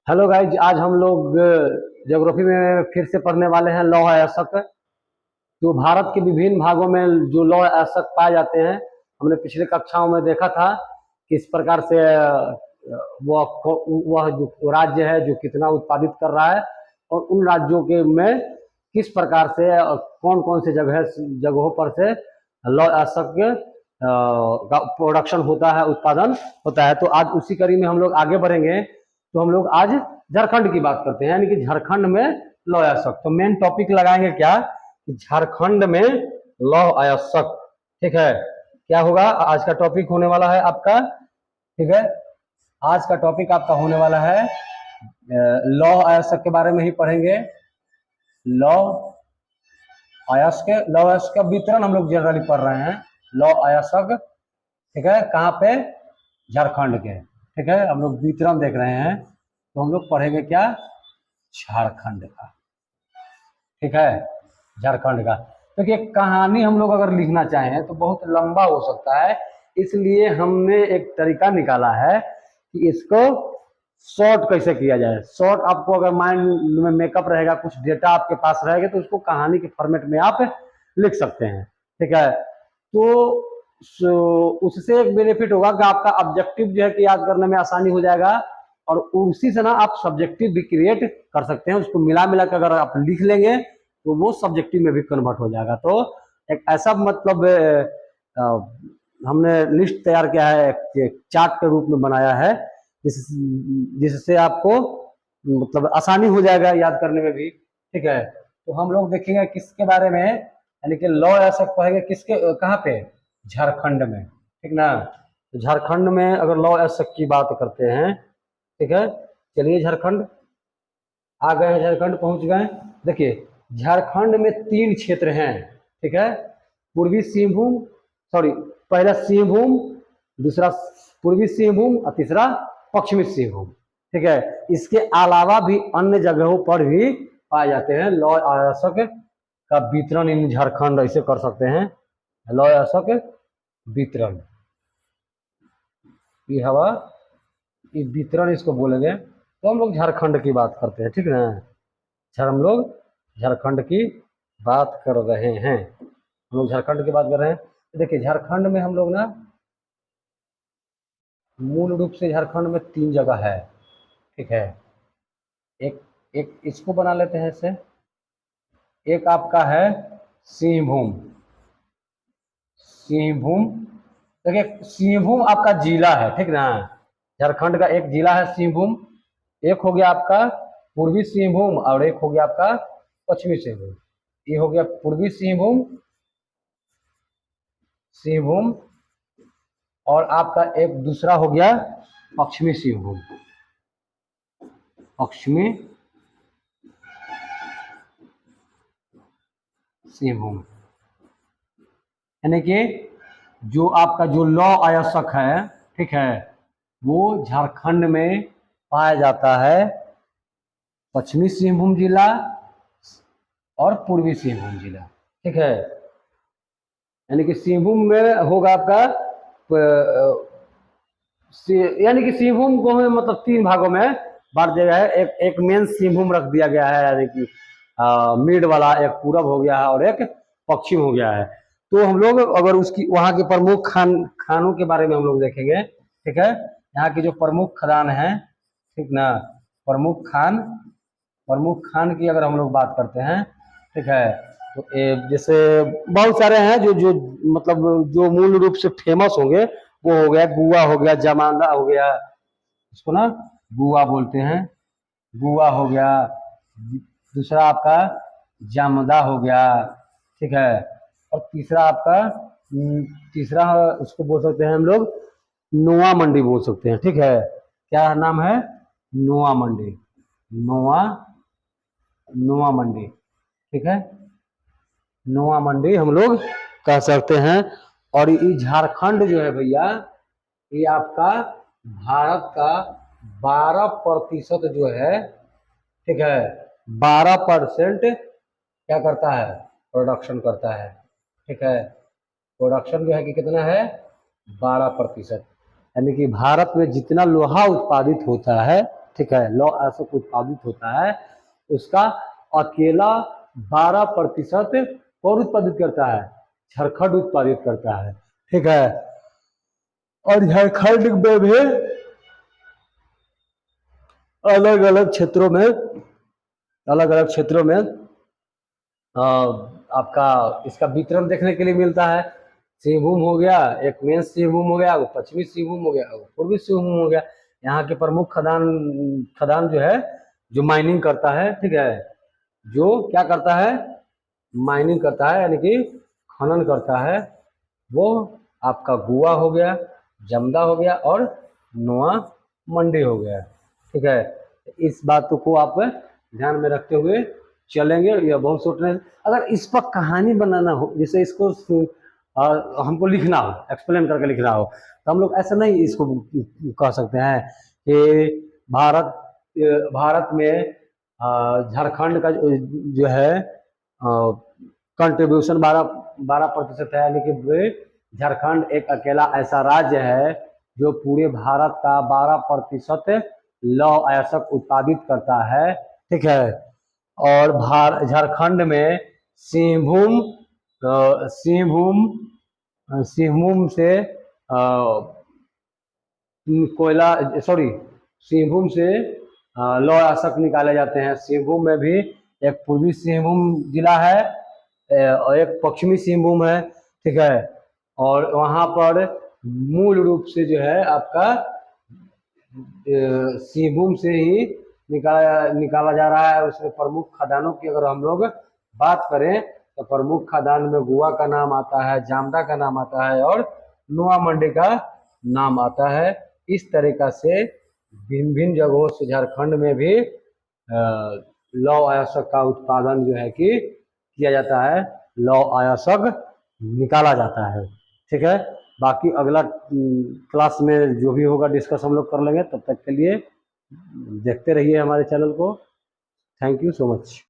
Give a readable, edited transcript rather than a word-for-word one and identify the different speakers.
Speaker 1: Hello guys, आज हम लोग ज्योग्राफी में फिर से पढ़ने वाले हैं लौह अयस्क। जो भारत के विभिन्न भागों में जो लौह अयस्क पाए जाते हैं, हमने पिछले कक्षाओं में देखा था कि इस प्रकार से वह जो राज्य है जो कितना उत्पादित कर रहा है और उन राज्यों के में किस प्रकार से कौन कौन से जगहों पर से लौह अयस्क का प्रोडक्शन होता है, उत्पादन होता है। तो आज उसी कड़ी में हम लोग आगे बढ़ेंगे। तो हम लोग आज झारखंड की बात करते हैं, यानी कि झारखंड में लौह अयस्क। तो मेन टॉपिक लगाएंगे क्या कि झारखंड में लौह अयस्क। ठीक है, क्या होगा आज का टॉपिक होने वाला है आपका। ठीक है, आज का टॉपिक आपका होने वाला है लौह अयस्क के बारे में ही पढ़ेंगे। लौह अयस्क का वितरण हम लोग जनरली पढ़ रहे हैं। लौह अयस्क, ठीक है, कहाँ पे? झारखंड के। ठीक है, हम लोग वितरण देख रहे हैं, तो हम लोग पढ़ेंगे क्या? झारखंड का। ठीक है, झारखंड का। देखिए, तो कहानी हम लोग अगर लिखना चाहें तो बहुत लंबा हो सकता है, इसलिए हमने एक तरीका निकाला है कि इसको शॉर्ट कैसे किया जाए। शॉर्ट आपको अगर माइंड में मेकअप रहेगा, कुछ डेटा आपके पास रहेगा, तो उसको कहानी के फॉर्मेट में आप लिख सकते हैं। ठीक है, तो उससे एक बेनिफिट होगा कि आपका ऑब्जेक्टिव जो है कि याद करने में आसानी हो जाएगा, और उसी से ना आप सब्जेक्टिव भी क्रिएट कर सकते हैं। उसको मिला मिला कर अगर आप लिख लेंगे तो वो सब्जेक्टिव में भी कन्वर्ट हो जाएगा। तो एक ऐसा मतलब हमने लिस्ट तैयार किया है, एक चार्ट के रूप में बनाया है, जिससे आपको मतलब आसानी हो जाएगा याद करने में भी। ठीक है, तो हम लोग देखेंगे किसके बारे में, यानी कि लौह अयस्क पढ़ेंगे किसके, कहाँ पे? झारखंड में। ठीक ना, तो झारखंड में अगर लौह अयस्क की बात करते हैं, ठीक है, चलिए झारखंड आ गए हैं, झारखंड पहुंच गए। देखिए, झारखंड में 3 क्षेत्र हैं। ठीक है, पूर्वी सिंहभूम, सॉरी, पहला सिंहभूम, दूसरा पूर्वी सिंहभूम और तीसरा पश्चिमी सिंहभूम। ठीक है, इसके अलावा भी अन्य जगहों पर भी पाए जाते हैं। लौह अयस्क का वितरण इन झारखंड ऐसे कर सकते हैं, लौह अयस्क वितरण, ये हवा ये वितरण इसको बोलेंगे। तो हम लोग झारखंड की बात करते हैं, ठीक ना। हम लोग झारखंड की बात कर रहे हैं, हम लोग झारखंड की बात कर रहे हैं। तो देखिए, झारखंड में हम लोग ना मूल रूप से झारखंड में 3 जगह है। ठीक है, एक एक इसको बना लेते हैं इससे। एक आपका है सिंहभूम। सिंहभूम, देखिए सिंहभूम आपका जिला है, ठीक ना। झारखंड का एक जिला है सिंहभूम। एक हो गया आपका पूर्वी सिंहभूम और एक हो गया आपका पश्चिमी सिंहभूम। ये हो गया पूर्वी सिंहभूम, सिंहभूम, और आपका एक दूसरा हो गया पश्चिमी सिंहभूम। पश्चिमी सिंहभूम, यानी कि जो आपका जो लौह अयस्क है, ठीक है, वो झारखंड में पाया जाता है पश्चिमी सिंहभूम जिला और पूर्वी सिंहभूम जिला। ठीक है, यानी कि सिंहभूम में होगा आपका यानी कि सिंहभूम को हमें मतलब 3 भागों में बांट दिया गया है। एक मेन सिंहभूम रख दिया गया है, यानी कि मिड वाला, एक पूरब हो गया है और एक पश्चिम हो गया है। तो हम लोग अगर उसकी वहाँ के प्रमुख खानों के बारे में हम लोग देखेंगे। ठीक है, यहाँ की जो प्रमुख खदान है, ठीक ना, प्रमुख खान की अगर हम लोग बात करते हैं, ठीक है, तो जैसे बहुत सारे हैं जो मतलब जो मूल रूप से फेमस होंगे। वो हो गया गुआ, हो गया जमांदा, हो गया, इसको ना गुआ बोलते हैं, गुआ हो गया। दूसरा आपका जामदा हो गया, ठीक है, और तीसरा आपका तीसरा उसको बोल सकते हैं हम लोग नोआ मंडी बोल सकते हैं। ठीक है, क्या नाम है? नोआ मंडी, नोआ मंडी। ठीक है, नोआ मंडी हम लोग कह सकते हैं। और ये झारखंड जो है भैया, ये आपका भारत का 12% जो है, ठीक है, 12% क्या करता है? प्रोडक्शन करता है। ठीक है, प्रोडक्शन जो है कि कितना है? 12%। यानी कि भारत में जितना लोहा उत्पादित होता है, ठीक है, लौह अयस्क उत्पादित होता है, उसका अकेला 12% कौन उत्पादित करता है? झारखंड उत्पादित करता है, ठीक है। और झारखंड में भी अलग अलग क्षेत्रों में आपका इसका वितरण देखने के लिए मिलता है। सिंहभूम हो गया, एक मेन सिंहभूम हो गया, पश्चिमी सिंहभूम हो गया, पूर्वी सिंहभूम हो गया। यहाँ के प्रमुख खदान जो है, जो माइनिंग करता है, ठीक है, जो क्या करता है? माइनिंग करता है, यानी कि खनन करता है, वो आपका गुआ हो गया, जमदा हो गया और नुआ मंडी हो गया, ठीक है। इस बात को आप ध्यान में रखते हुए चलेंगे। या बहुत सोचने, अगर इस पर कहानी बनाना हो, जैसे इसको हमको लिखना हो, एक्सप्लेन करके लिखना हो, तो हम लोग ऐसा नहीं इसको कह सकते हैं कि भारत में झारखंड का जो है कंट्रीब्यूशन 12% है, यानी कि झारखंड एक अकेला ऐसा राज्य है जो पूरे भारत का 12% लौह अयस्क उत्पादित करता है, ठीक है। और झारखंड में सिंहभूम से सिंहभूम से लौह अयस्क निकाले जाते हैं। सिंहभूम में भी एक पूर्वी सिंहभूम जिला है और एक पश्चिमी सिंहभूम है, ठीक है। और वहाँ पर मूल रूप से जो है आपका सिंहभूम से ही निकाला जा रहा है। उसमें प्रमुख खदानों की अगर हम लोग बात करें तो प्रमुख खदान में गुआ का नाम आता है, जामदा का नाम आता है और नुआ मंडी का नाम आता है। इस तरीका से भिन्न भिन्न जगहों से झारखंड में भी लौह अयस्क का उत्पादन जो है कि किया जाता है, लौह अयस्क निकाला जाता है, ठीक है। बाकी अगला क्लास में जो भी होगा डिस्कस हम लोग कर लेंगे। तब तक के लिए देखते रहिए हमारे चैनल को। Thank you so much.